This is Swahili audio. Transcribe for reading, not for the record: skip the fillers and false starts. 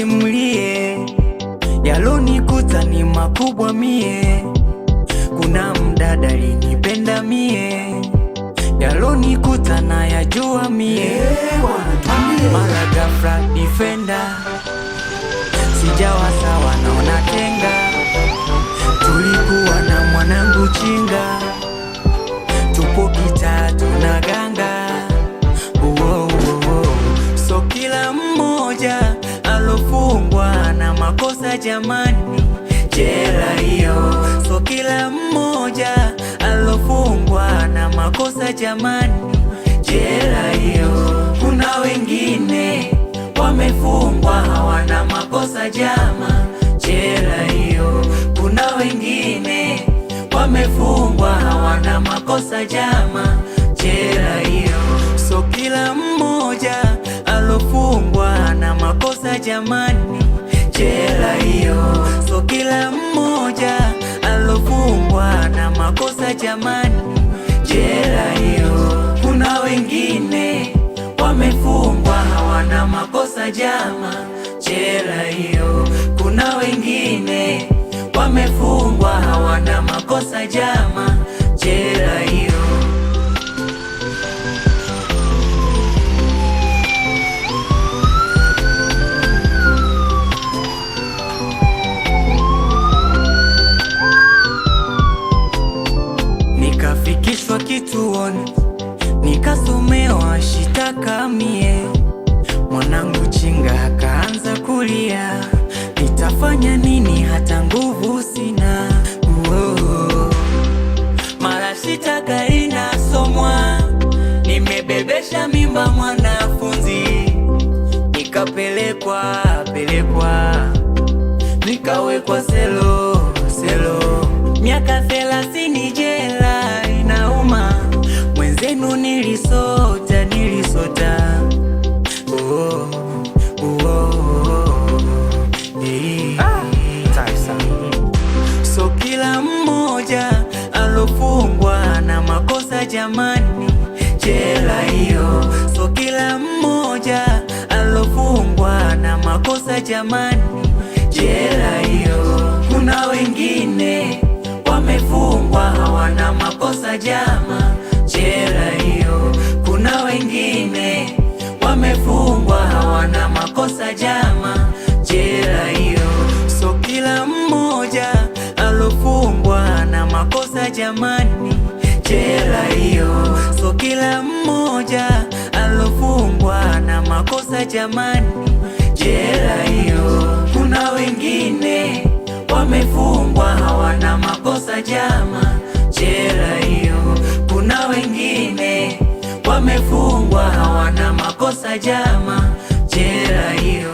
nikusimulie, yalonikuta ni makubwa mie. Kuna mdada alinipenda mie, yalonikuta na yajua mie. Mara ghafla defender, sijawa sawa naona tenga. Tulikuwa na mwanangu chinga, tupo kitaa tunaganga. So kila mmoja alofungwa na makosa jamani, jela hiyo. So kila mmoja alofungwa na makosa jamani, jela hiyo. Kuna wengine wamefungwa hawana makosa jama, jela hiyo. Kuna wengine wamefungwa hawana makosa jama, jela hiyo. So kila mmoja alofungwa na makosa jamani, jela hiyo. So kila mmoja alofungwa na makosa jamani, jela hiyo. Kuna wengine wamefungwa hawana makosa jama, jela hiyo. Kuna wengine wamefungwa hawana makosa jama, jela hiyo. Nikafikishwa kituoni, nikasomewa shitaka mie. Mwanangu chinga akaanza kulia, nitafanya nini hata nguvu sina. Mara shitaka linasomwa, nimebebesha mimba mwanafunzi. Nikapelekwa nikawekwa selo. Miaka 30 jela inauma, mwenzenu nilisota. So kila mmoja alofungwa na makosa jamani, jela hiyo. So kila mmoja alofungwa na makosa jamani, jela hiyo. Kuna wengine wamefungwa hawana makosa jama, jela hiyo. Kuna wengine wamefungwa hawana makosa jama, jela hiyo. So kila mmoja alofungwa na makosa jamani, jela hiyo. So kila mmoja alofungwa na makosa jamani, jela hiyo. Kuna wengine wamefungwa hawana makosa jama, jela hiyo. Kuna wengine wamefungwa hawana makosa jama, jela hiyo.